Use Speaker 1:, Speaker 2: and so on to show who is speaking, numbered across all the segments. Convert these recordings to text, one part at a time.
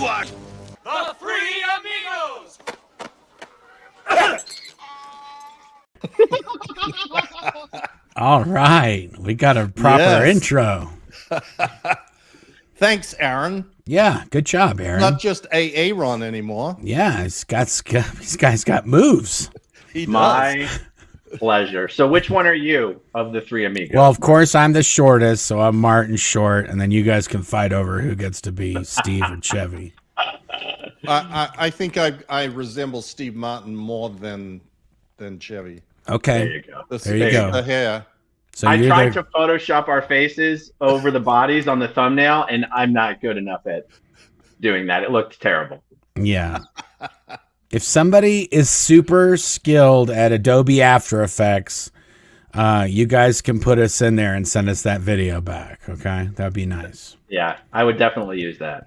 Speaker 1: what?
Speaker 2: The Three Amigos!
Speaker 3: All right. We got a proper intro.
Speaker 4: Thanks, Aaron.
Speaker 3: Yeah, good job, Aaron.
Speaker 4: Not just Aaron anymore.
Speaker 3: Yeah, this guy's got moves.
Speaker 4: He does.
Speaker 5: My pleasure. So which one are you of the Three Amigos?
Speaker 3: Well, of course, I'm the shortest, so I'm Martin Short, and then you guys can fight over who gets to be Steve or Chevy.
Speaker 4: I think I resemble Steve Martin more than Chevy.
Speaker 3: Okay.
Speaker 5: There you go.
Speaker 3: There you go.
Speaker 4: The hair.
Speaker 3: So
Speaker 5: I
Speaker 3: you're
Speaker 5: tried to Photoshop our faces over the bodies on the thumbnail, and I'm not good enough at doing that. It looked terrible.
Speaker 3: Yeah. If somebody is super skilled at Adobe After Effects, you guys can put us in there and send us that video back. Okay, that'd be nice.
Speaker 5: Yeah, I would definitely use that.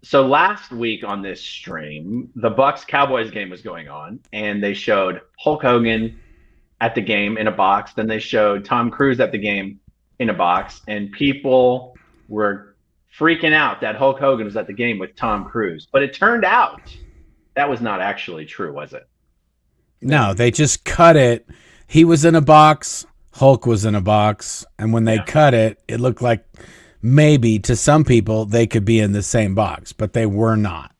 Speaker 5: So last week on this stream, the Bucks-Cowboys game was going on, and they showed Hulk Hogan at the game in a box. Then they showed Tom Cruise at the game in a box, and people were freaking out that Hulk Hogan was at the game with Tom Cruise. But it turned out that was not actually true, was it?
Speaker 3: No, they just cut it. He was in a box, Hulk was in a box, and when they cut it, it looked like maybe to some people they could be in the same box, but they were not.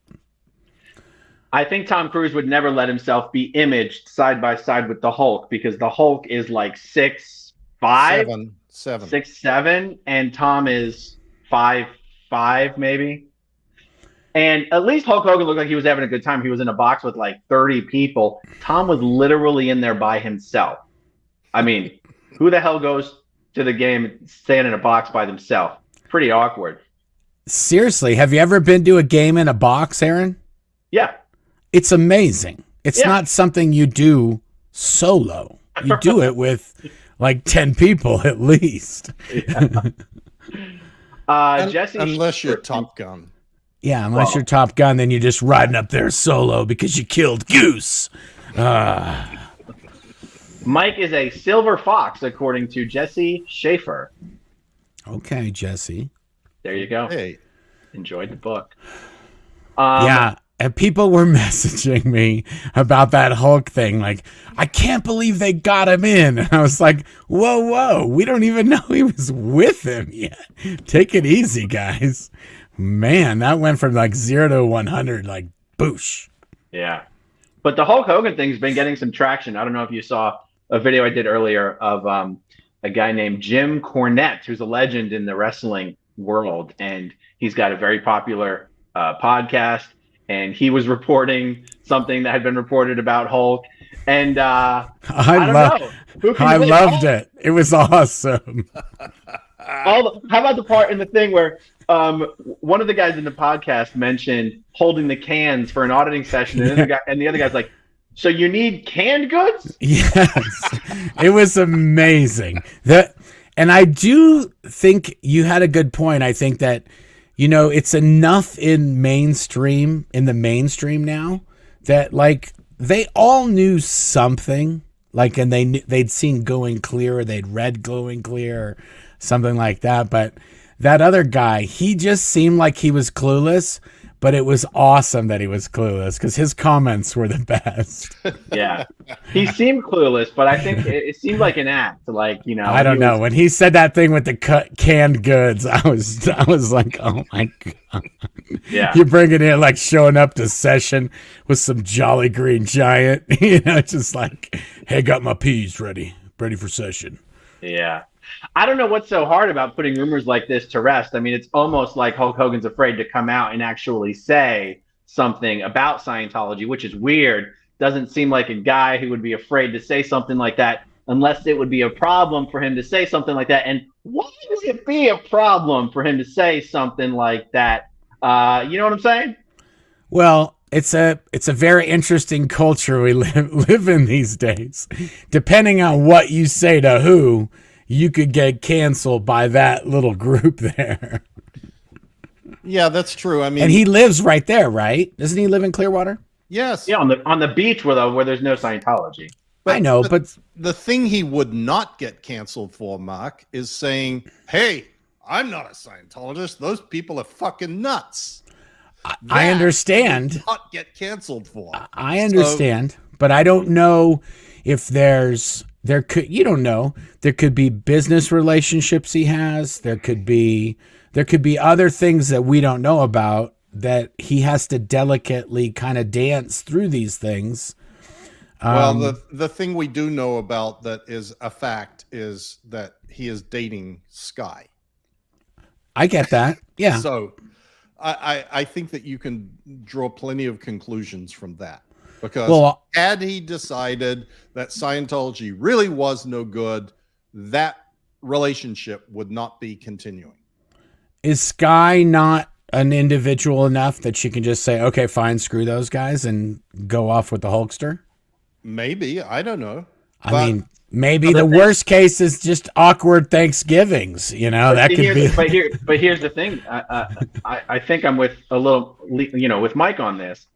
Speaker 5: I think Tom Cruise would never let himself be imaged side by side with the Hulk, because the Hulk is like 6'5", 6'7", and Tom is 5'5", maybe. And at least Hulk Hogan looked like he was having a good time. He was in a box with like 30 people. Tom was literally in there by himself. I mean, who the hell goes to the game and stand in a box by themselves? Pretty awkward.
Speaker 3: Seriously, have you ever been to a game in a box, Aaron?
Speaker 5: Yeah.
Speaker 3: It's amazing. It's not something you do solo. You do it with like 10 people at least.
Speaker 5: Jesse,
Speaker 4: unless you're Top Gun.
Speaker 3: Yeah, unless you're Top Gun, then you're just riding up there solo because you killed Goose.
Speaker 5: Mike is a silver fox, according to Jesse Schaefer.
Speaker 3: Okay, Jesse.
Speaker 5: There you go.
Speaker 4: Hey.
Speaker 5: Enjoyed the book.
Speaker 3: Yeah, and people were messaging me about that Hulk thing. Like, I can't believe they got him in. And I was like, whoa, we don't even know he was with him yet. Take it easy, guys. Man, that went from like 0 to 100, like, boosh.
Speaker 5: Yeah. But the Hulk Hogan thing's been getting some traction. I don't know if you saw a video I did earlier of a guy named Jim Cornette, who's a legend in the wrestling world. And he's got a very popular podcast. And he was reporting something that had been reported about Hulk. And I
Speaker 3: loved it. It was awesome.
Speaker 5: How about the part in the thing where one of the guys in the podcast mentioned holding the cans for an auditing session, and the other guy's like, "So you need canned goods?"
Speaker 3: Yes, it was amazing. And I do think you had a good point. I think that, it's enough in the mainstream now that like they all knew something, like, and they'd seen Going Clear, or they'd read Going Clear, or something like that. But that other guy, he just seemed like he was clueless, but it was awesome that he was clueless because his comments were the best.
Speaker 5: Yeah, he seemed clueless, but I think it seemed like an act. Like,
Speaker 3: I don't know. When he said that thing with the canned goods, I was like, oh my god.
Speaker 5: Yeah,
Speaker 3: you're bringing in like showing up to session with some Jolly Green Giant, just like, hey, got my peas ready for session.
Speaker 5: Yeah. I don't know what's so hard about putting rumors like this to rest. I mean, it's almost like Hulk Hogan's afraid to come out and actually say something about Scientology, which is weird. Doesn't seem like a guy who would be afraid to say something like that unless it would be a problem for him to say something like that. And why would it be a problem for him to say something like that? You know what I'm saying?
Speaker 3: Well, it's a very interesting culture we live in these days. Depending on what you say to who, you could get canceled by that little group there.
Speaker 4: Yeah, that's true. I mean,
Speaker 3: and he lives right there, right? Doesn't he live in Clearwater?
Speaker 4: Yes.
Speaker 5: Yeah, on the beach where there's no Scientology.
Speaker 3: I know, but
Speaker 4: the thing he would not get canceled for, Mark, is saying, "Hey, I'm not a Scientologist. Those people are fucking nuts."
Speaker 3: I understand.
Speaker 4: Not get canceled for.
Speaker 3: I understand, but I don't know if there could be business relationships he has. There could be other things that we don't know about that he has to delicately kind of dance through these things.
Speaker 4: Well, the thing we do know about that is a fact is that he is dating Sky.
Speaker 3: I get that. Yeah.
Speaker 4: So I think that you can draw plenty of conclusions from that. Because had he decided that Scientology really was no good, that relationship would not be continuing.
Speaker 3: Is Sky not an individual enough that she can just say, okay, fine, screw those guys and go off with the Hulkster?
Speaker 4: Maybe. I don't know.
Speaker 3: I mean, maybe the worst case is just awkward Thanksgivings. That could be.
Speaker 5: But here's the thing. I think I'm with with Mike on this.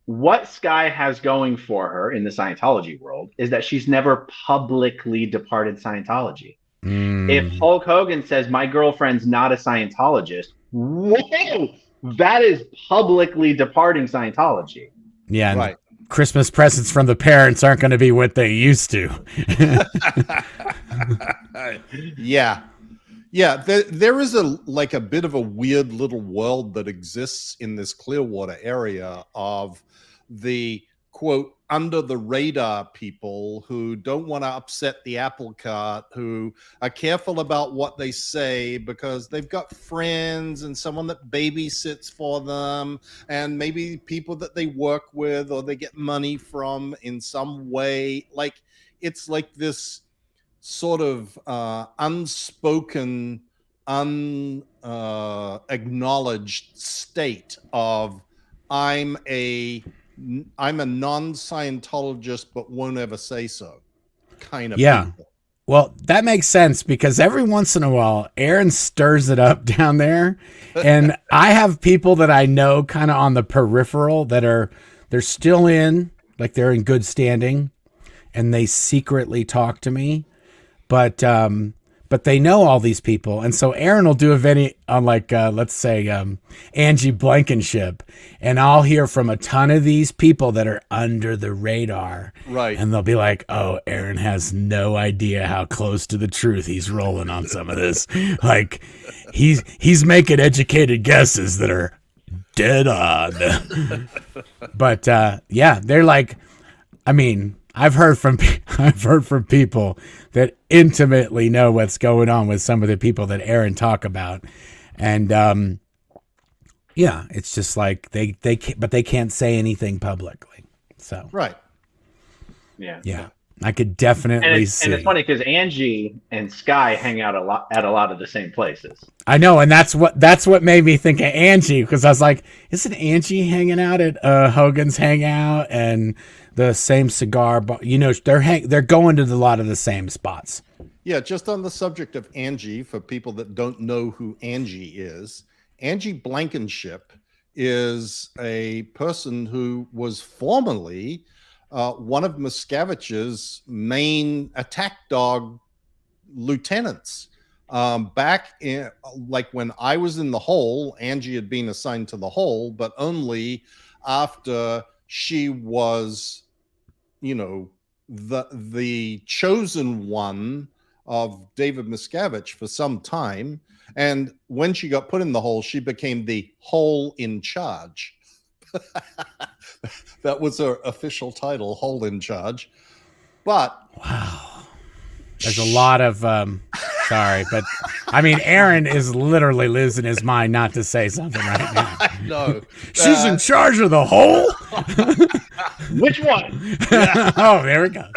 Speaker 5: What Sky has going for her in the Scientology world is that she's never publicly departed Scientology. If Hulk Hogan says, my girlfriend's not a Scientologist, whoa, that is publicly departing Scientology.
Speaker 3: Yeah. Right. Christmas presents from the parents aren't going to be what they used to.
Speaker 4: Yeah. Yeah. There is a bit of a weird little world that exists in this Clearwater area of the quote under the radar people who don't want to upset the apple cart, who are careful about what they say because they've got friends and someone that babysits for them and maybe people that they work with or they get money from in some way. Like it's like this sort of unspoken, unacknowledged state of I'm a non-Scientologist, but won't ever say so kind of people.
Speaker 3: Well, that makes sense because every once in a while, Aaron stirs it up down there. And I have people that I know kind of on the peripheral that they're still in, like they're in good standing and they secretly talk to me. But they know all these people. And so Aaron will do a video on let's say, Angie Blankenship. And I'll hear from a ton of these people that are under the radar.
Speaker 4: Right.
Speaker 3: And they'll be like, oh, Aaron has no idea how close to the truth he's rolling on some of this. Like he's making educated guesses that are dead on. But, they're like, I mean, I've heard from people that intimately know what's going on with some of the people that Aaron talk about, and it's just like they can't say anything publicly. So
Speaker 4: right,
Speaker 3: yeah, I could definitely see.
Speaker 5: And it's funny because Angie and Sky hang out at a lot of the same places.
Speaker 3: I know, and that's what made me think of Angie because I was like, isn't Angie hanging out at Hogan's Hangout and the same cigar bar? They're going to a lot of the same spots.
Speaker 4: Yeah, just on the subject of Angie, for people that don't know who Angie is, Angie Blankenship is a person who was formerly one of Miscavige's main attack dog lieutenants. Back in when I was in the hole, Angie had been assigned to the hole, but only after she was, the chosen one of David Miscavige for some time. And when she got put in the hole, she became the hole in charge. That was her official title, hole in charge. But
Speaker 3: wow, there's a lot of sorry, but I mean, Aaron is literally losing his mind not to say something right now.
Speaker 4: No,
Speaker 3: she's in charge of the hole.
Speaker 5: Which one?
Speaker 3: Oh, there it goes.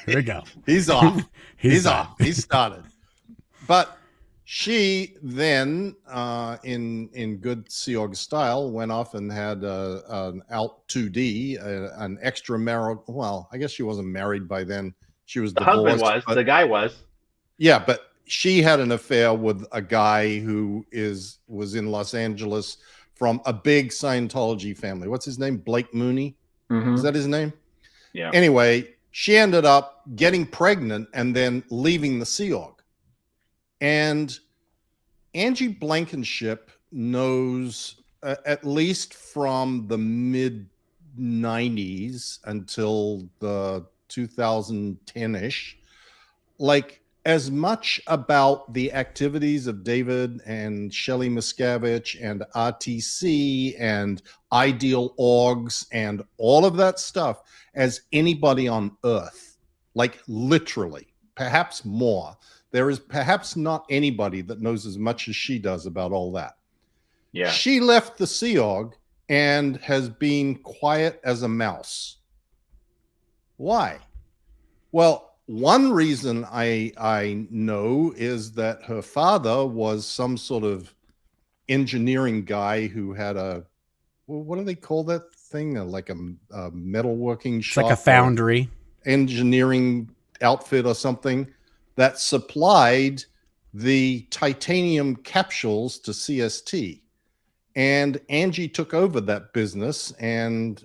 Speaker 3: Here we go.
Speaker 4: He's off. He's off. He started. But she then, in good Sea Org style, went off and had an Alt 2D, an extramarital. Well, I guess she wasn't married by then. She was
Speaker 5: the husband was. The guy was.
Speaker 4: Yeah, but she had an affair with a guy who was in Los Angeles from a big Scientology family. What's his name? Blake Mooney.
Speaker 5: Mm-hmm.
Speaker 4: Is that his name?
Speaker 5: Yeah.
Speaker 4: Anyway, she ended up getting pregnant and then leaving the Sea Org. And Angie Blankenship knows at least from the mid 90s until the 2010ish, like as much about the activities of David and Shelley Miscavige and RTC and Ideal Orgs and all of that stuff as anybody on earth, like literally, perhaps more. There is perhaps not anybody that knows as much as she does about all that.
Speaker 5: Yeah.
Speaker 4: She left the Sea Org and has been quiet as a mouse. Why? Well, one reason I know is that her father was some sort of engineering guy who had what do they call that thing? Like a metalworking shop.
Speaker 3: It's like a foundry.
Speaker 4: Engineering outfit or something that supplied the titanium capsules to CST. And Angie took over that business and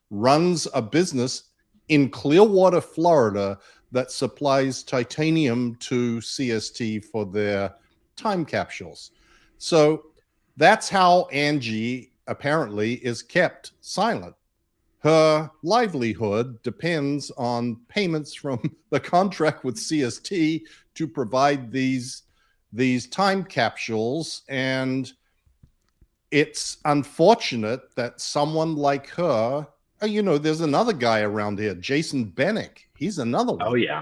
Speaker 4: runs a business in Clearwater, Florida, that supplies titanium to CST for their time capsules. So that's how Angie apparently is kept silent. Her livelihood depends on payments from the contract with CST to provide these time capsules. And it's unfortunate that someone like her, there's another guy around here, Jason Bennick. He's another one.
Speaker 5: Oh, yeah.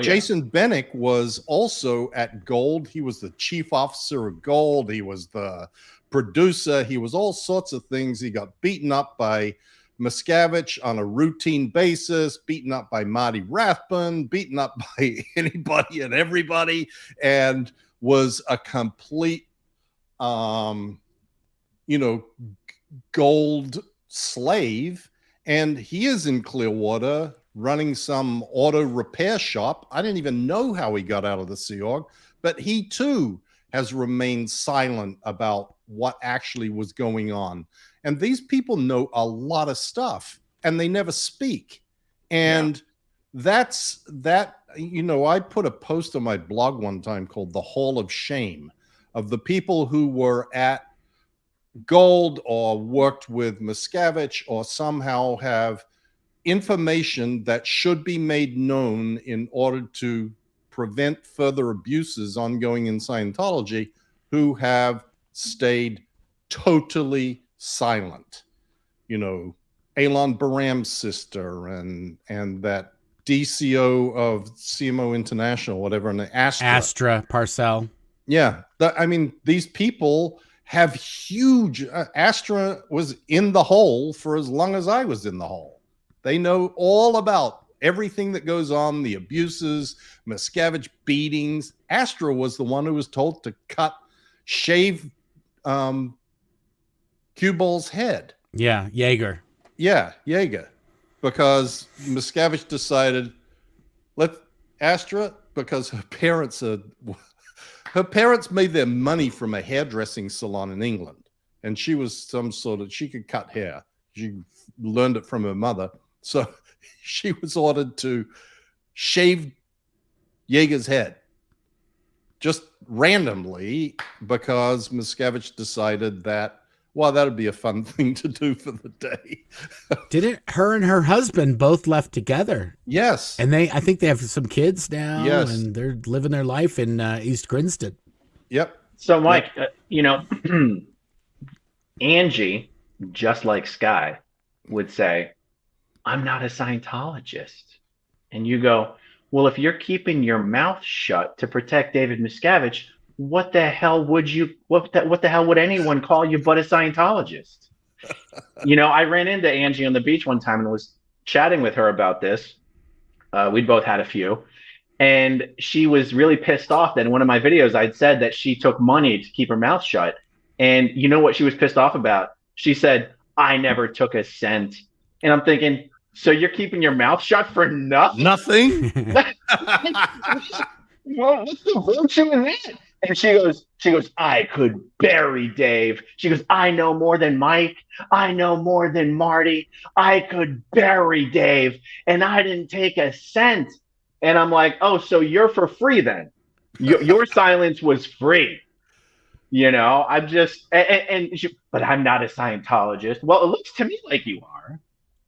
Speaker 4: Jason Bennick was also at Gold. He was the chief officer of Gold. He was the producer. He was all sorts of things. He got beaten up by Miscavige on a routine basis, beaten up by Marty Rathbun, beaten up by anybody and everybody, and was a complete, Gold slave. And he is in Clearwater running some auto repair shop. I didn't even know how he got out of the Sea Org, but he too has remained silent about what actually was going on. And these people know a lot of stuff and they never speak. And that's that, I put a post on my blog one time called The Hall of Shame, of the people who were at Gold or worked with Miscavige or somehow have information that should be made known in order to prevent further abuses ongoing in Scientology, who have stayed totally silent. Elon Baram's sister and that DCO of CMO International, whatever, and
Speaker 3: Astra Parcell.
Speaker 4: Yeah. These people have huge, Astra was in the hole for as long as I was in the hole. They know all about everything that goes on, the abuses, Miscavige beatings. Astra was the one who was told to shave Cue Ball's head.
Speaker 3: Yeah, Jaeger.
Speaker 4: Yeah, Jaeger. Because Miscavige decided, because her parents made their money from a hairdressing salon in England. And she was she could cut hair. She learned it from her mother. So she was ordered to shave Jaeger's head just randomly because Miscavige decided that, that'd be a fun thing to do for the day.
Speaker 3: Her and her husband both left together.
Speaker 4: Yes.
Speaker 3: And I think they have some kids now.
Speaker 4: Yes.
Speaker 3: And they're living their life in East Grinstead.
Speaker 4: Yep.
Speaker 5: So, Mike, Angie, just like Sky, would say, I'm not a Scientologist. And you go, well, if you're keeping your mouth shut to protect David Miscavige, what the hell would anyone call you but a Scientologist? I ran into Angie on the beach one time and was chatting with her about this. We'd both had a few. And she was really pissed off that in one of my videos, I'd said that she took money to keep her mouth shut. And you know what she was pissed off about? She said, I never took a cent. And I'm thinking, so you're keeping your mouth shut for nothing?
Speaker 4: Nothing?
Speaker 5: Well, what's the virtue in that? And she goes, I could bury Dave. She goes, I know more than Mike. I know more than Marty. I could bury Dave. And I didn't take a cent. And I'm like, oh, so you're for free then? Your silence was free. I'm just, but I'm not a Scientologist. Well, it looks to me like you are.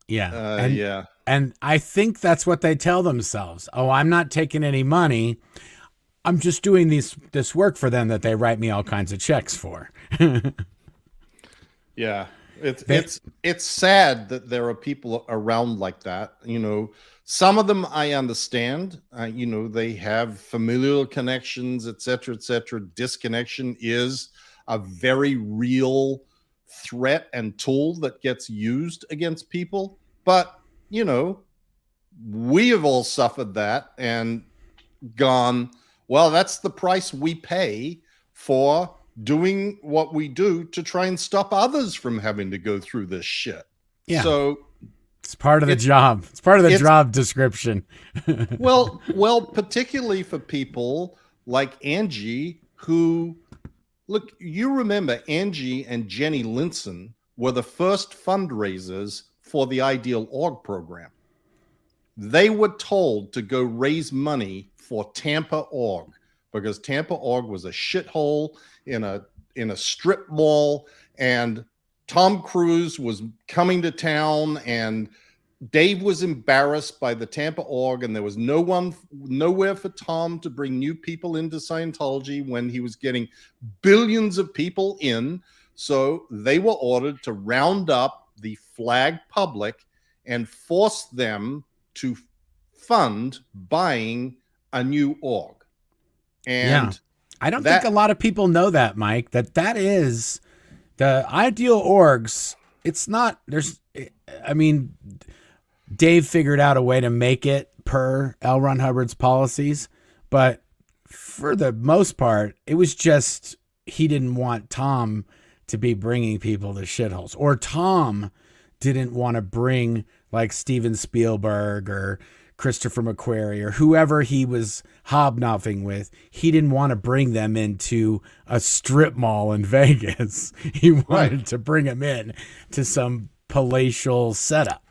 Speaker 3: Yeah.
Speaker 4: Yeah.
Speaker 3: And I think that's what they tell themselves. Oh, I'm not taking any money. I'm just doing this work for them that they write me all kinds of checks for.
Speaker 4: Yeah. It's sad that there are people around like that. Some of them I understand. They have familial connections, et cetera, et cetera. Disconnection is a very real threat and tool that gets used against people. But, we have all suffered that and gone, well, that's the price we pay for doing what we do to try and stop others from having to go through this shit.
Speaker 3: Yeah.
Speaker 4: So
Speaker 3: it's part of the job. It's part of the job description.
Speaker 4: well, particularly for people like Angie, who, look, you remember Angie and Jenny Linson were the first fundraisers for the Ideal Org program. They were told to go raise money for Tampa Org because Tampa Org was a shithole in a strip mall, and Tom Cruise was coming to town, and Dave was embarrassed by the Tampa Org, and there was nowhere for Tom to bring new people into Scientology when he was getting billions of people in. So they were ordered to round up the flag public and force them to fund buying a new org. And
Speaker 3: I don't think a lot of people know that, Mike, that is the Ideal Orgs. It's not, Dave figured out a way to make it per L. Ron Hubbard's policies, but for the most part, it was just he didn't want Tom to be bringing people to shitholes, or Tom didn't want to bring like Steven Spielberg or Christopher McQuarrie or whoever he was hobnobbing with. He didn't want to bring them into a strip mall in Vegas. He wanted to bring them in to some palatial setup.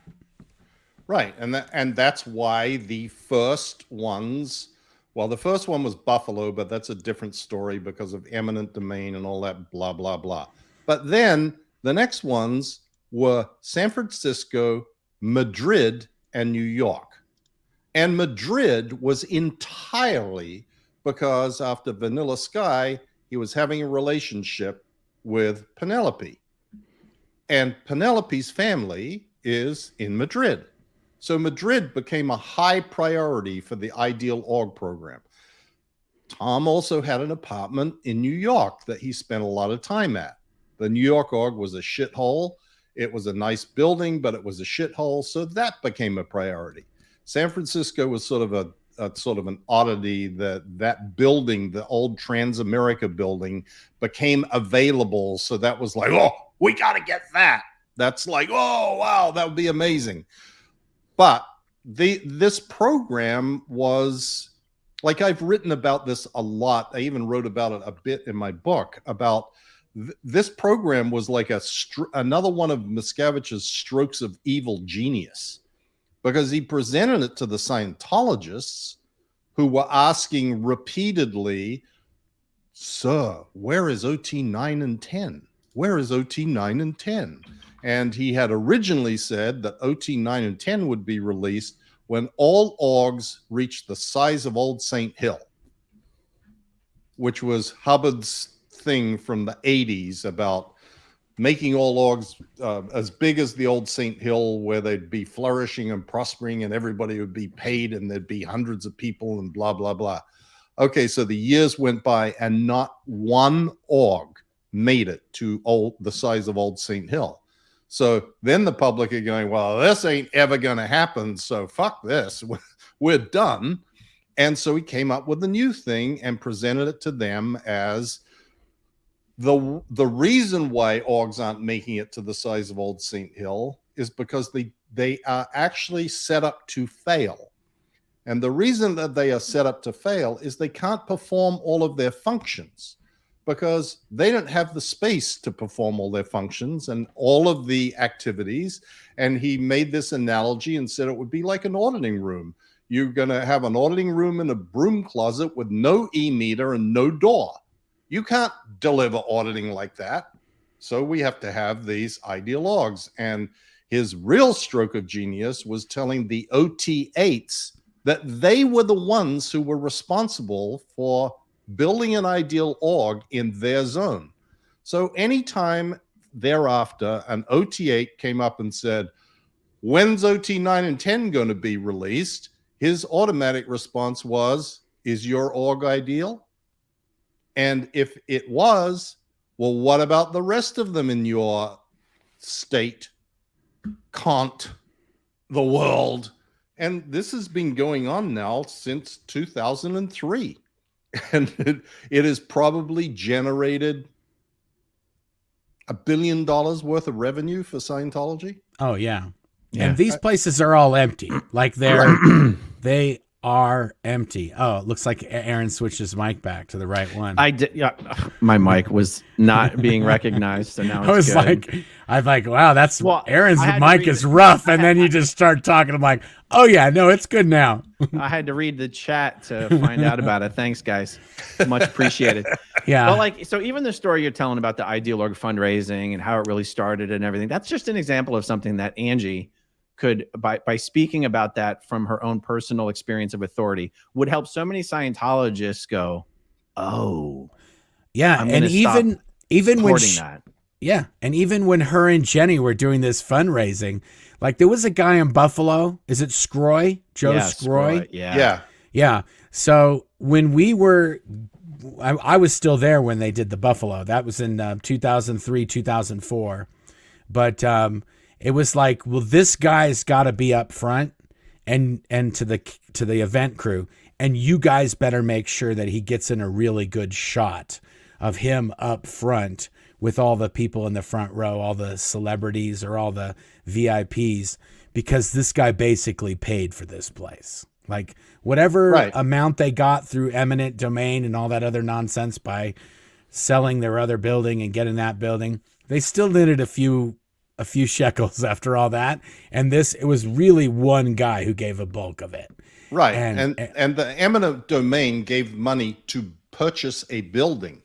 Speaker 4: Right. And that's why the first ones, well, the first one was Buffalo, but that's a different story because of eminent domain and all that blah, blah, blah. But then the next ones were San Francisco, Madrid, and New York. And Madrid was entirely because after Vanilla Sky, he was having a relationship with Penelope. And Penelope's family is in Madrid. So Madrid became a high priority for the Ideal Org program. Tom also had an apartment in New York that he spent a lot of time at. The New York Org was a shithole. It was a nice building, but it was a shithole. So that became a priority. San Francisco was sort of an oddity. That building, the old Transamerica building, became available. So that was like, oh, we got to get that. That's like, oh, wow, that would be amazing. But this program was, like, I've written about this a lot. I even wrote about it a bit in my book about this program was like another one of Miscavige's strokes of evil genius, because he presented it to the Scientologists who were asking repeatedly, sir, where is OT 9 and 10? Where is OT 9 and 10? And he had originally said that OT 9 and 10 would be released when all orgs reached the size of Old St. Hill, which was Hubbard's thing from the 80s about making all orgs as big as the Old St. Hill, where they'd be flourishing and prospering and everybody would be paid and there'd be hundreds of people and blah, blah, blah. Okay, so the years went by and not one org made it to the size of Old St. Hill. So then the public are going, well, this ain't ever going to happen, so fuck this. We're done. And so he came up with a new thing and presented it to them as the reason why orgs aren't making it to the size of Old St. Hill is because they are actually set up to fail. And the reason that they are set up to fail is they can't perform all of their functions, because they don't have the space to perform all their functions and all of the activities. And he made this analogy and said it would be like an auditing room. You're going to have an auditing room in a broom closet with no e-meter and no door. You can't deliver auditing like that. So we have to have these ideologues. And his real stroke of genius was telling the OT8s that they were the ones who were responsible for building an ideal org in their zone. So anytime thereafter an OT8 came up and said, when's OT9 and 10 going to be released? His automatic response was, is your org ideal? And if it was, well, what about the rest of them in your state? Can't the world? And this has been going on now since 2003. And it has probably generated $1 billion worth of revenue for Scientology.
Speaker 3: Oh, yeah. And these places are all empty. Like they are empty. Oh, it looks like Aaron switched his mic back to the right one.
Speaker 1: I did. Yeah, my mic was not being recognized, so now it's good.
Speaker 3: I'm like, wow, Aaron's mic is rough, and then you just start talking. I'm like, oh yeah, no, it's good now.
Speaker 1: I had to read the chat to find out about it. Thanks, guys, much appreciated.
Speaker 3: Yeah,
Speaker 1: but so even the story you're telling about the Ideal Org fundraising and how it really started and everything, that's just an example of something that Angie could, by speaking about that from her own personal experience of authority, would help so many Scientologists go, oh,
Speaker 3: yeah. And even when
Speaker 1: that.
Speaker 3: Yeah. And even when her and Jenny were doing this fundraising, like there was a guy in Buffalo. Is it Scroy? Joe Scroy?
Speaker 1: Yeah.
Speaker 3: Yeah. So when we were, I was still there when they did the Buffalo. That was in 2003, 2004. But it was like, well, this guy's got to be up front and to the event crew, and you guys better make sure that he gets in a really good shot of him up front with all the people in the front row, all the celebrities or all the VIPs, because this guy basically paid for this place. Like whatever amount they got through eminent domain and all that other nonsense by selling their other building and getting that building, they still needed a few shekels after all that. And it was really one guy who gave a bulk of it.
Speaker 4: Right. And the eminent domain gave money to purchase a building,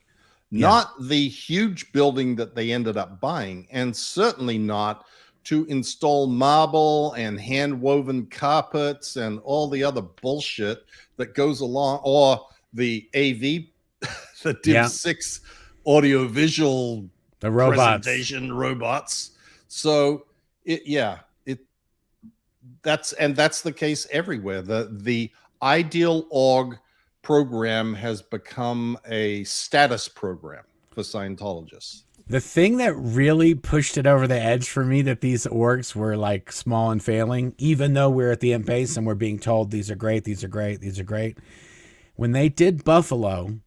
Speaker 4: not the huge building that they ended up buying, and certainly not to install marble and hand-woven carpets and all the other bullshit that goes along, or the AV, the Div 6 audiovisual
Speaker 3: the robots.
Speaker 4: presentation robots. So that's the case everywhere. The Ideal Org program has become a status program for Scientologists.
Speaker 3: The thing that really pushed it over the edge for me, that these orgs were like small and failing, even though we're at the end base and we're being told these are great, these are great, these are great. When they did Buffalo,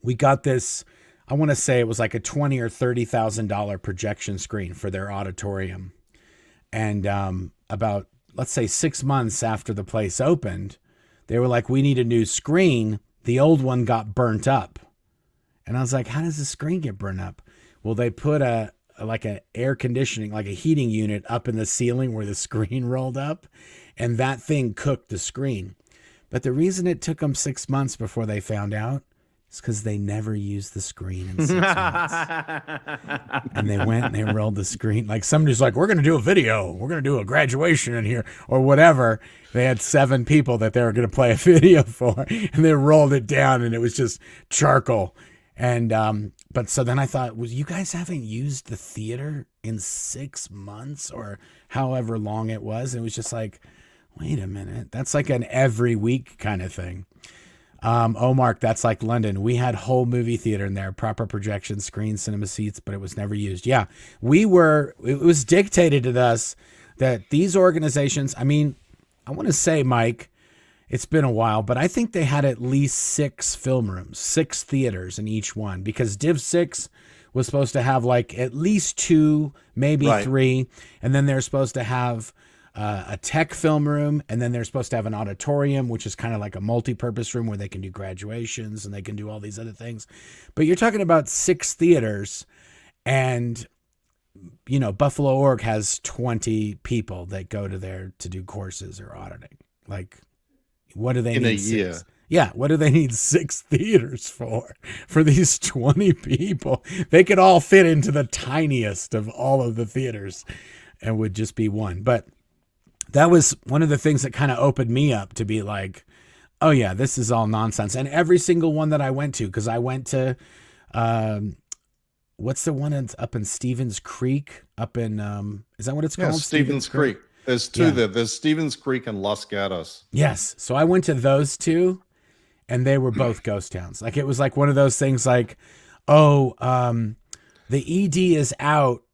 Speaker 3: we got this, I want to say it was like a $20,000 or $30,000 projection screen for their auditorium. And about, let's say 6 months after the place opened, they were like, we need a new screen. The old one got burnt up. And I was like, how does the screen get burnt up? Well, they put a air conditioning, like a heating unit up in the ceiling where the screen rolled up, and that thing cooked the screen. But the reason it took them 6 months before they found out is because they never used the screen in 6 months. And they went and they rolled the screen. Like somebody's like, we're going to do a video. We're going to do a graduation in here or whatever. They had 7 people that they were going to play a video for, and they rolled it down, and it was just charcoal. And but so then I thought, well, you guys haven't used the theater in 6 months or however long it was. And it was just like, wait a minute, that's like an every week kind of thing. Marc, that's like London. We had whole movie theater in there, proper projection screen, cinema seats, but it was never used. Yeah, it was dictated to us that these organizations, I mean, I want to say, Mike, it's been a while, but I think they had at least 6 film rooms, 6 theaters in each one, because Div 6 was supposed to have like at least 2, maybe 3. And then they're supposed to have a tech film room. And then they're supposed to have an auditorium, which is kind of like a multi-purpose room where they can do graduations and they can do all these other things. But you're talking about 6 theaters, and you know, Buffalo Org has 20 people that go to there to do courses or auditing. Like, what do they
Speaker 4: in
Speaker 3: need
Speaker 4: a year?
Speaker 3: Yeah, what do they need 6 theaters for these 20 people? They could all fit into the tiniest of all of the theaters and would just be one. But that was one of the things that kind of opened me up to be like, oh yeah, this is all nonsense. And every single one that I went to, because I went to, what's the one that's up in Stevens Creek? Up in, is that what it's called?
Speaker 4: Yeah, Stevens Creek. There's two there. There's Stevens Creek and Los Gatos.
Speaker 3: Yes. So I went to those two, and they were both ghost towns. Like, it was like one of those things like, oh, the ED is out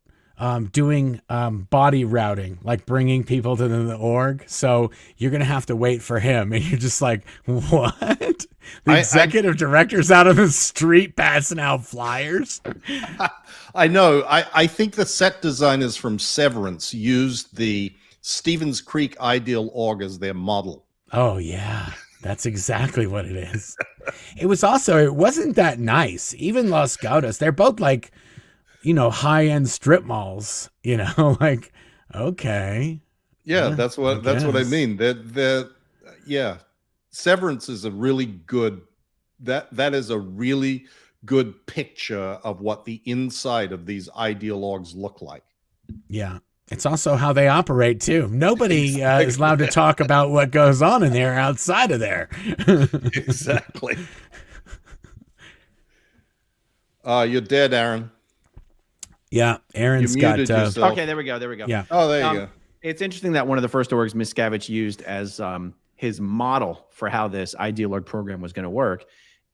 Speaker 3: doing body routing, like bringing people to the org. So you're going to have to wait for him. And you're just like, what? The executive director's out on the street passing out flyers.
Speaker 4: I know. I think the set designers from Severance used the Stevens Creek Ideal Org as their model.
Speaker 3: Oh, yeah. That's exactly what it is. It wasn't that nice. Even Los Gatos, they're both like, high-end strip malls, like, okay.
Speaker 4: Yeah, that's what I mean. Yeah. Severance is a really good, that is a really good picture of what the inside of these ideal orgs look like.
Speaker 3: Yeah. It's also how they operate too. Nobody is allowed to talk about what goes on in there outside of there.
Speaker 4: Exactly. You're dead, Aaron.
Speaker 3: Yeah, Aaron's
Speaker 4: you
Speaker 3: got.
Speaker 1: Okay, there we go.
Speaker 3: Yeah.
Speaker 4: Oh, there you go.
Speaker 1: It's interesting that one of the first orgs Miscavige used as his model for how this ideal org program was going to work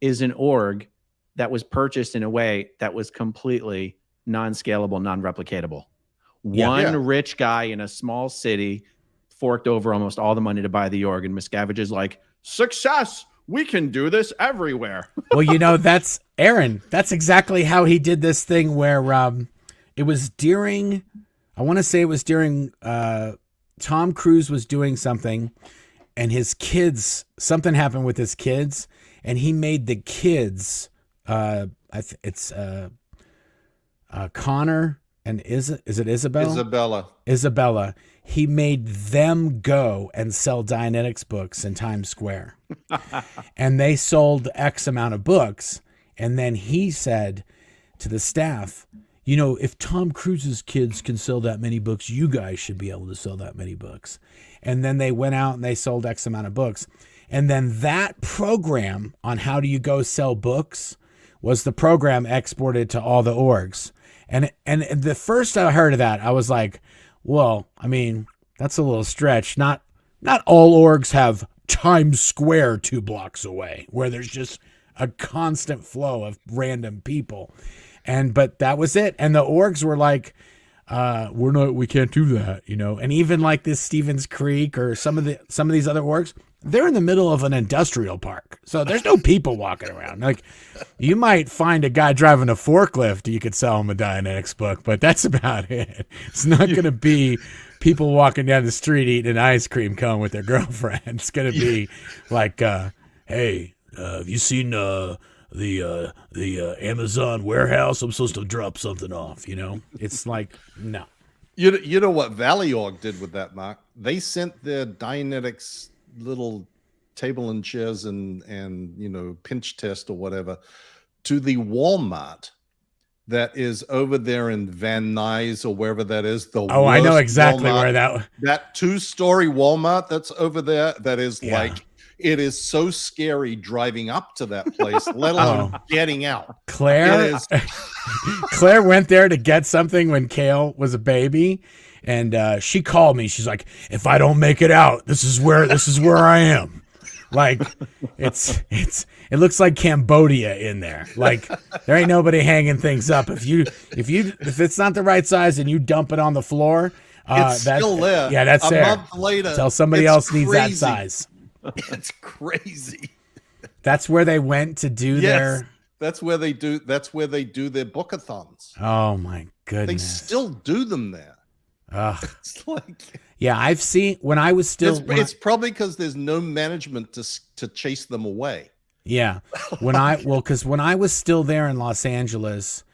Speaker 1: is an org that was purchased in a way that was completely non-scalable, non-replicatable. One rich guy in a small city forked over almost all the money to buy the org, and Miscavige is like, success! We can do this everywhere.
Speaker 3: Well, that's Aaron. That's exactly how he did this thing where it was during, I want to say it was during Tom Cruise was doing something, and his kids, something happened with his kids, and he made the kids, it's Connor. And is it Isabella? Isabella. He made them go and sell Dianetics books in Times Square. And they sold X amount of books. And then he said to the staff, if Tom Cruise's kids can sell that many books, you guys should be able to sell that many books. And then they went out and they sold X amount of books. And then that program on how do you go sell books was the program exported to all the orgs. And the first I heard of that, I was like, well, I mean, that's a little stretch. Not all orgs have Times Square 2 blocks away where there's just a constant flow of random people. But that was it. And the orgs were like, we can't do that, And even like this Stevens Creek or some of these other orgs, they're in the middle of an industrial park. So there's no people walking around. Like, you might find a guy driving a forklift, you could sell him a Dianetics book, but that's about it. It's not going to be people walking down the street eating an ice cream cone with their girlfriend. It's going to be like, hey, have you seen the Amazon warehouse? I'm supposed to drop something off, It's like, no.
Speaker 4: You know what Valley Org did with that, Mark? They sent their Dianetics little table and chairs and pinch test or whatever to the Walmart that is over there in Van Nuys or wherever that is.
Speaker 3: I know exactly
Speaker 4: Walmart,
Speaker 3: where
Speaker 4: that 2-story Walmart that's over there. That is like, it is so scary driving up to that place, let alone getting out.
Speaker 3: Claire went there to get something when Kale was a baby. And she called me. She's like, if I don't make it out, this is where I am. Like, it looks like Cambodia in there. Like, there ain't nobody hanging things up. If it's not the right size and you dump it on the floor,
Speaker 4: it's still there.
Speaker 3: Yeah, that's there.
Speaker 4: A month later,
Speaker 3: until somebody else needs that size.
Speaker 4: It's crazy.
Speaker 3: That's where they went to do their.
Speaker 4: That's where they do their bookathons.
Speaker 3: Oh my goodness!
Speaker 4: They still do them there. It's like,
Speaker 3: yeah, I've seen when I was still.
Speaker 4: It's probably because there's no management to chase them away.
Speaker 3: Yeah, because when I was still there in Los Angeles,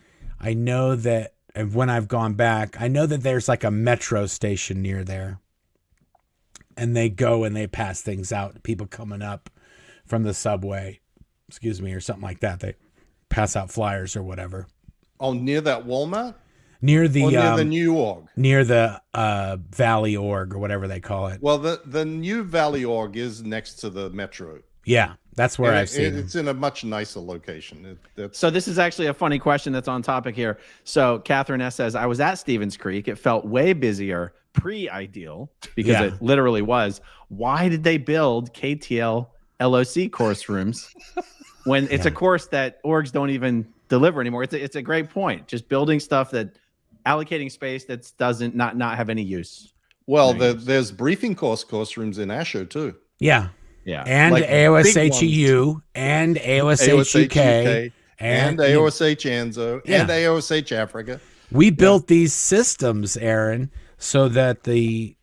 Speaker 3: I know that, and when I've gone back, I know that there's like a metro station near there, and they go and they pass things out. People coming up from the subway, excuse me, or something like that. They pass out flyers or whatever.
Speaker 4: Oh, near that Walmart?
Speaker 3: Near the
Speaker 4: Or near the New Org?
Speaker 3: Near the Valley Org or whatever they call it.
Speaker 4: Well, the new Valley Org is next to the Metro.
Speaker 3: Yeah, that's where I've seen it.
Speaker 4: It's in a much nicer location.
Speaker 1: So this is actually a funny question that's on topic here. So Catherine S. says, I was at Stevens Creek. It felt way busier pre-ideal because it literally was. Why did they build KTL LOC course rooms when it's a course that orgs don't even deliver anymore? It's a great point. Just building stuff that allocating space that doesn't not have any use.
Speaker 4: Well, there's briefing course rooms in Asho too.
Speaker 3: Yeah.
Speaker 1: Yeah.
Speaker 3: And
Speaker 4: Like
Speaker 3: AOSHEU and AOSH UK
Speaker 4: and AOSH ANZO and AOSH Africa.
Speaker 3: We built these systems, Aaron, so that the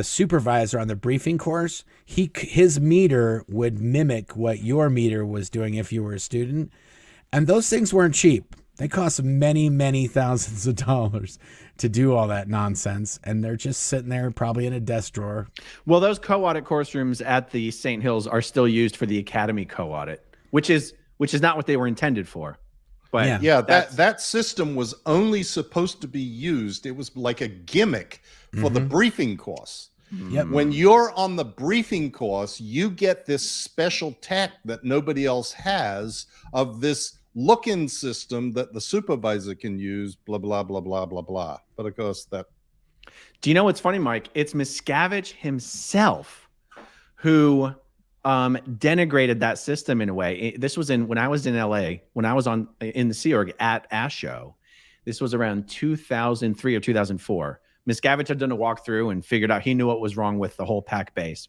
Speaker 3: supervisor on the briefing course, his meter would mimic what your meter was doing if you were a student. And those things weren't cheap. They cost many, many thousands of dollars to do all that nonsense. And they're just sitting there probably in a desk drawer.
Speaker 1: Well, those co-audit course rooms at the St. Hills are still used for the Academy co-audit, which is not what they were intended for. But
Speaker 4: yeah, that system was only supposed to be used. It was like a gimmick for the briefing course.
Speaker 3: Yep.
Speaker 4: When you're on the briefing course, you get this special tech that nobody else has of this look-in system that the supervisor can use, blah, blah, blah, blah, blah, blah. But of course that...
Speaker 1: Do you know what's funny, Mike? It's Miscavige himself who denigrated that system in a way. This was when I was in LA, when I was in the Sea Org at ASHO. This was around 2003 or 2004. Miscavige had done a walkthrough and figured out he knew what was wrong with the whole pack base.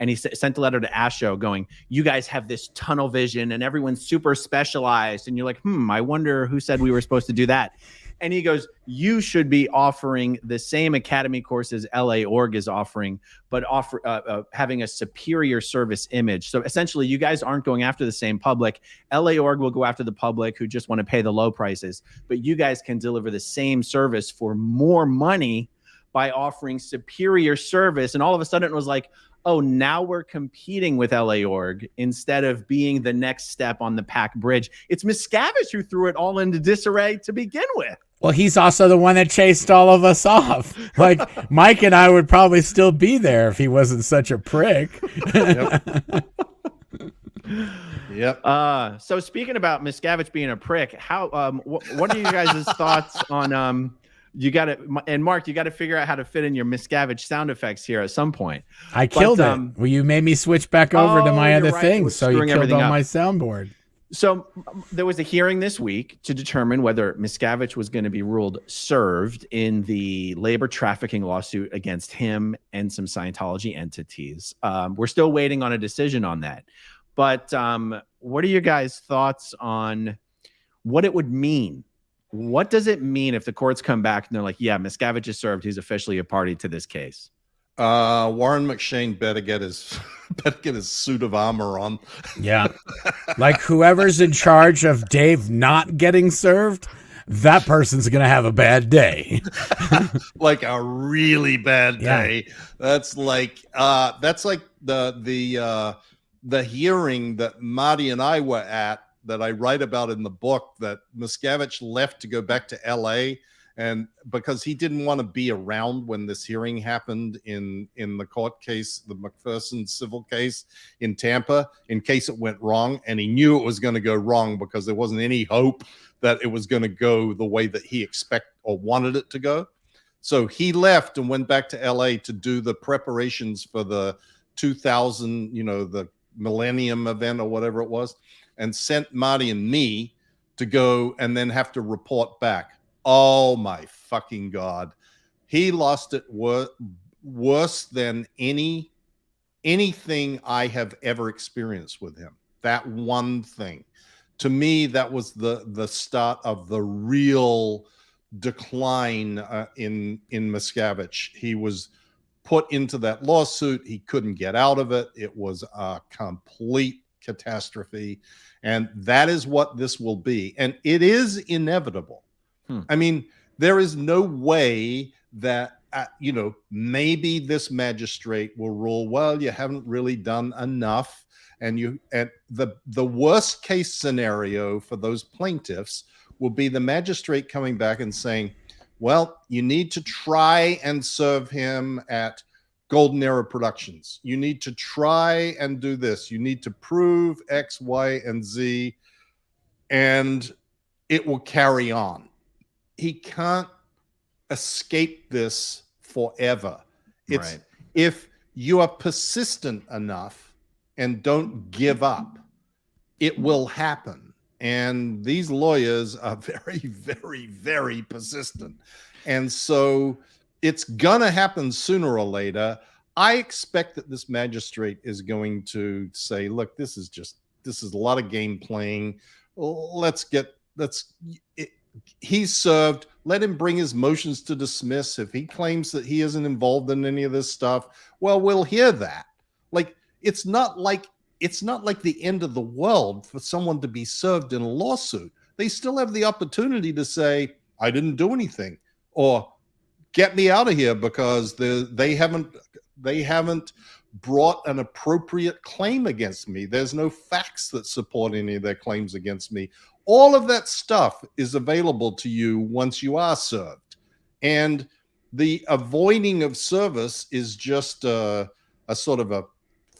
Speaker 1: And he sent a letter to ASHO going, you guys have this tunnel vision and everyone's super specialized. And you're like, I wonder who said we were supposed to do that. And he goes, you should be offering the same academy courses LA Org is offering, but having a superior service image. So essentially, you guys aren't going after the same public. LA Org will go after the public who just want to pay the low prices, but you guys can deliver the same service for more money by offering superior service. And all of a sudden it was like, oh, now we're competing with LA Org instead of being the next step on the pack bridge. It's Miscavige who threw it all into disarray to begin with.
Speaker 3: Well, he's also the one that chased all of us off. Like Mike and I would probably still be there if he wasn't such a prick.
Speaker 4: Yep.
Speaker 1: So speaking about Miscavige being a prick, how what are you guys' thoughts on you got to, and Mark, you got to figure out how to fit in your Miscavige sound effects here at some point.
Speaker 3: I killed it. Well, you made me switch back over to my other things, so you killed all my soundboard.
Speaker 1: So there was a hearing this week to determine whether Miscavige was going to be ruled served in the labor trafficking lawsuit against him and some Scientology entities. We're still waiting on a decision on that. But what are your guys' thoughts on what it would mean? What does it mean if the courts come back and they're like, yeah, Miscavige is served. He's officially a party to this case.
Speaker 4: Warren McShane better get his suit of armor on.
Speaker 3: Yeah. Like whoever's in charge of Dave not getting served, that person's going to have a bad day.
Speaker 4: Like a really bad day. Yeah. That's like the hearing that Marty and I were at, that I write about in the book, that Miscavige left to go back to LA, and because he didn't want to be around when this hearing happened in the court case, the McPherson civil case in Tampa, in case it went wrong. And he knew it was going to go wrong because there wasn't any hope that it was going to go the way that he expected or wanted it to go. So he left and went back to LA to do the preparations for the 2000, the Millennium event or whatever it was, and sent Marty and me to go and then have to report back. Oh my fucking God. He lost it worse than anything I have ever experienced with him. That one thing. To me, that was the start of the real decline in Miscavige. He was put into that lawsuit. He couldn't get out of it. It was a complete catastrophe. And that is what this will be. And it is inevitable. I mean, there is no way that, maybe this magistrate will rule, well, you haven't really done enough and the worst case scenario for those plaintiffs will be the magistrate coming back and saying, well, you need to try and serve him at Golden Era Productions. You need to try and do this. You need to prove X, Y, and Z, and it will carry on. He can't escape this forever. It's
Speaker 1: Right.
Speaker 4: If you are persistent enough and don't give up, it will happen. And these lawyers are very, very, very persistent. And so it's gonna happen sooner or later. I expect that this magistrate is going to say, look, this is a lot of game playing. He's served. Let him bring his motions to dismiss. If he claims that he isn't involved in any of this stuff, well, we'll hear that. Like, it's not like the end of the world for someone to be served in a lawsuit. They still have the opportunity to say, I didn't do anything, or get me out of here because they haven't brought an appropriate claim against me. There's no facts that support any of their claims against me. All of that stuff is available to you once you are served. And the avoiding of service is just a sort of a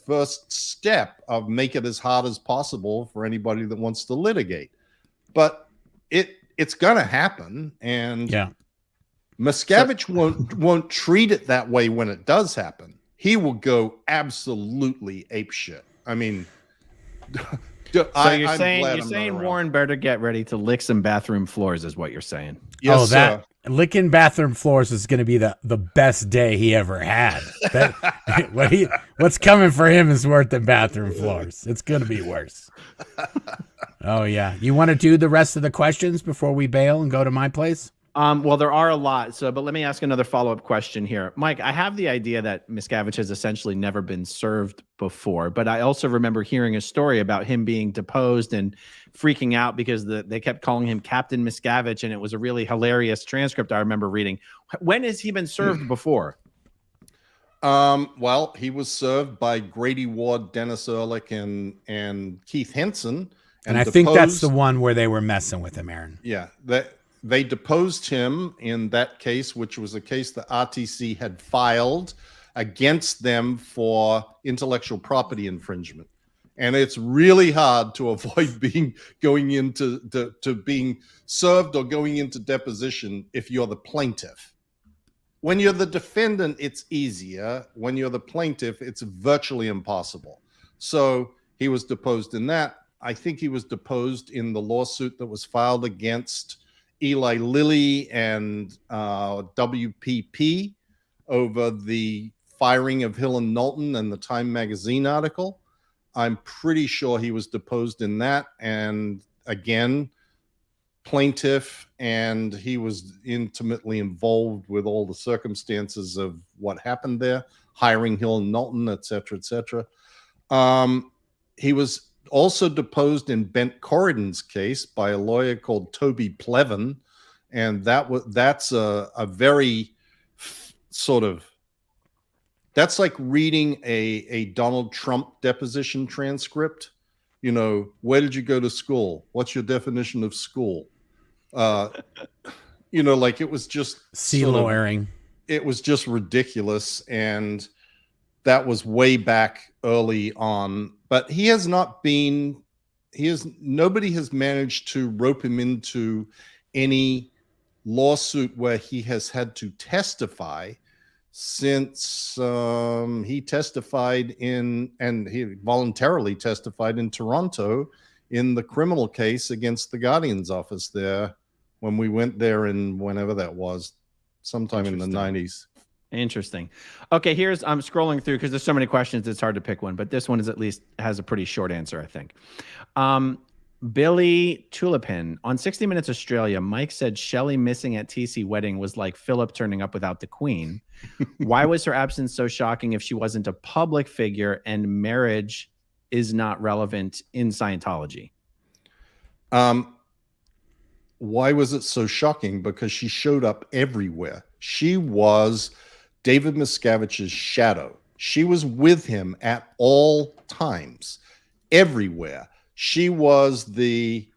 Speaker 4: first step of make it as hard as possible for anybody that wants to litigate. But it's going to happen. And
Speaker 3: Yeah.
Speaker 4: Miscavige won't treat it that way when it does happen. He will go absolutely apeshit. I mean,
Speaker 1: So you're saying Warren better get ready to lick some bathroom floors, is what you're saying.
Speaker 4: Yes,
Speaker 3: that
Speaker 4: sir.
Speaker 3: licking bathroom floors is going to be the best day he ever had. What's coming for him is worse than bathroom floors. It's going to be worse. Oh yeah. You want to do the rest of the questions before we bail and go to my place?
Speaker 1: Well, there are a lot. But let me ask another follow-up question here. Mike, I have the idea that Miscavige has essentially never been served before, but I also remember hearing a story about him being deposed and freaking out because they kept calling him Captain Miscavige, and it was a really hilarious transcript I remember reading. When has he been served before?
Speaker 4: Well, he was served by Grady Ward, Dennis Ehrlich, and Keith Henson.
Speaker 3: And I think that's the one where they were messing with him, Aaron.
Speaker 4: Yeah, they deposed him in that case, which was a case the RTC had filed against them for intellectual property infringement. And it's really hard to avoid going into being served or going into deposition if you're the plaintiff. When you're the defendant, it's easier. When you're the plaintiff, it's virtually impossible. So he was deposed in that. I think he was deposed in the lawsuit that was filed against Eli Lilly and WPP over the firing of Hill and Knowlton and the Time magazine article. I'm pretty sure he was deposed in that. And again, plaintiff, and he was intimately involved with all the circumstances of what happened there, hiring Hill and Knowlton, et cetera, et cetera. He was also deposed in Bent Corridon's case by a lawyer called Toby Plevin, and that's a very sort of, that's like reading a Donald Trump deposition transcript. You know, where did you go to school? What's your definition of school? You know, like it was just
Speaker 3: lawyering.
Speaker 4: It was just ridiculous, and that was way back early on. But he has not been, nobody has managed to rope him into any lawsuit where he has had to testify since he testified and he voluntarily testified in Toronto in the criminal case against the Guardian's office there when we went there in whenever that was, sometime in the 90s.
Speaker 1: Interesting. Okay, I'm scrolling through because there's so many questions, it's hard to pick one, but this one is at least has a pretty short answer, I think. Billy Tulipin on 60 Minutes Australia, Mike said Shelley missing at TC wedding was like Philip turning up without the Queen. Why was her absence so shocking if she wasn't a public figure and marriage is not relevant in Scientology?
Speaker 4: Why was it so shocking? Because she showed up everywhere. She was David Miscavige's shadow. She was with him at all times. everywhere. She was the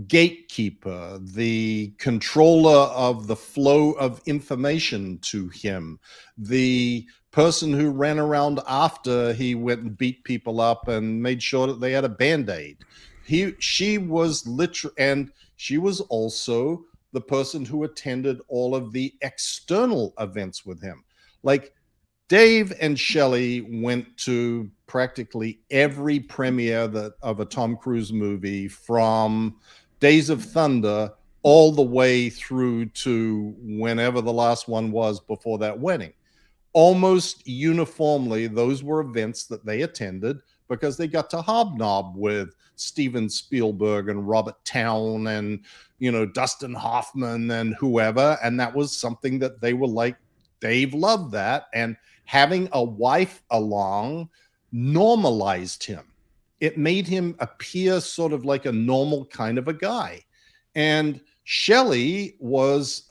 Speaker 4: gatekeeper, the controller of the flow of information to him, the person who ran around after he went and beat people up and made sure that they had a Band-Aid. She was and she was also the person who attended all of the external events with him. Like, Dave and Shelley went to practically every premiere of a Tom Cruise movie, from Days of Thunder all the way through to whenever the last one was before that wedding. Almost uniformly, those were events that they attended because they got to hobnob with Steven Spielberg and Robert Towne and, Dustin Hoffman and whoever. And that was something that they were like, Dave loved that. And having a wife along normalized him. It made him appear sort of like a normal kind of a guy. And Shelley was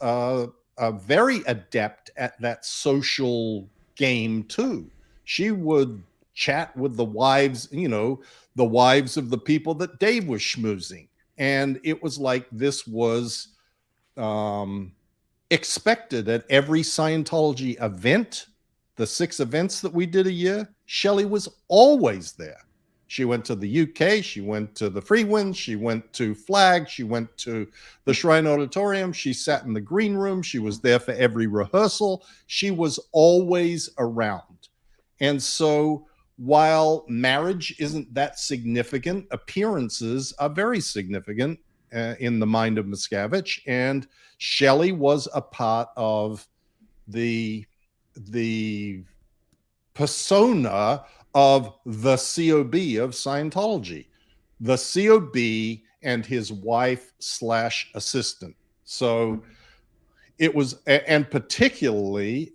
Speaker 4: very adept at that social game too. She would chat with the wives, the wives of the people that Dave was schmoozing. And it was like this was expected at every Scientology event. The 6 events that we did a year, Shelley was always there. She went to the UK, she went to the Free Winds, she went to Flag, she went to the Shrine Auditorium, she sat in the green room, she was there for every rehearsal. She was always around. And so while marriage isn't that significant, appearances are very significant in the mind of Miscavige. And Shelley was a part of the persona of the COB of Scientology, the COB and his wife / assistant. So it was, and particularly,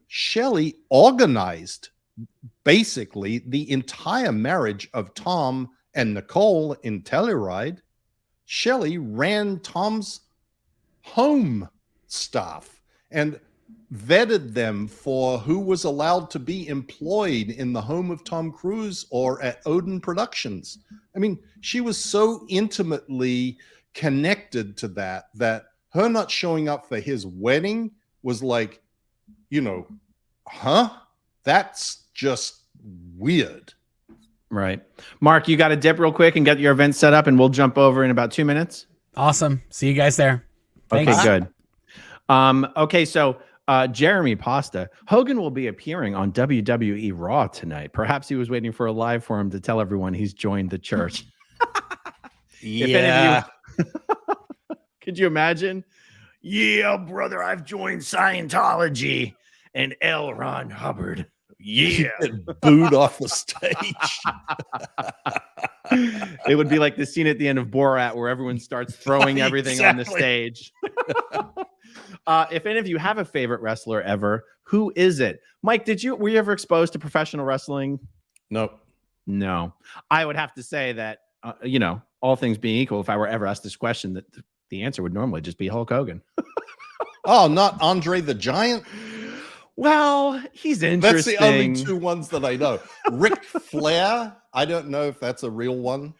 Speaker 4: Shelley organized basically the entire marriage of Tom and Nicole in Telluride. Shelley ran Tom's home staff and vetted them for who was allowed to be employed in the home of Tom Cruise or at Odin Productions. She was so intimately connected to that her not showing up for his wedding was like, that's just weird.
Speaker 1: Right. Mark, you got to dip real quick and get your event set up, and we'll jump over in about 2 minutes.
Speaker 3: Awesome. See you guys there.
Speaker 1: Okay,
Speaker 3: Thanks.
Speaker 1: good. Okay, so Jeremy Pasta, Hogan will be appearing on WWE Raw tonight. Perhaps he was waiting for a live for him to tell everyone he's joined the church.
Speaker 4: Yeah.
Speaker 1: If any of you, could you imagine? Yeah, brother, I've joined Scientology and L. Ron Hubbard. Yeah.
Speaker 4: Booed off the stage.
Speaker 1: It would be like the scene at the end of Borat where everyone starts throwing everything on the stage. If any of you have a favorite wrestler ever, who is it? Mike, were you ever exposed to professional wrestling?
Speaker 4: Nope.
Speaker 1: No. I would have to say that, all things being equal, if I were ever asked this question, that the answer would normally just be Hulk Hogan.
Speaker 4: Oh, not Andre the Giant?
Speaker 1: Well, he's interesting.
Speaker 4: That's the only 2 ones that I know. Ric Flair, I don't know if that's a real one.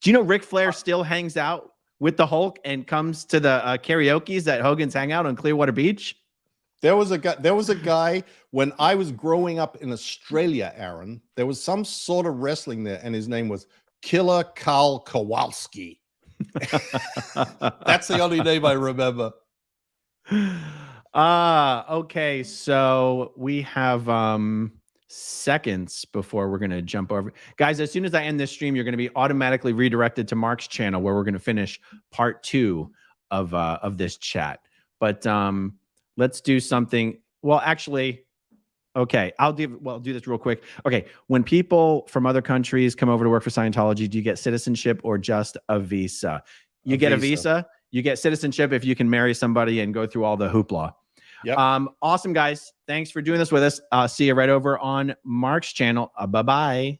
Speaker 1: Do you know Ric Flair still hangs out with the Hulk and comes to the karaoke's at Hogan's Hangout on Clearwater Beach?
Speaker 4: There was a guy when I was growing up in Australia, Aaron. There was some sort of wrestling there, and his name was Killer Karl Kowalski. That's the only name I remember.
Speaker 1: Okay, so we have seconds before we're going to jump over. Guys, as soon as I end this stream, you're going to be automatically redirected to Mark's channel where we're going to finish part 2 of this chat. But let's do something. Well, actually, okay, I'll do this real quick. Okay, when people from other countries come over to work for Scientology, do you get citizenship or just a visa? You get a visa. You get citizenship if you can marry somebody and go through all the hoopla.
Speaker 4: Yep.
Speaker 1: Awesome, guys. Thanks for doing this with us. See you right over on Mark's channel. Bye-bye.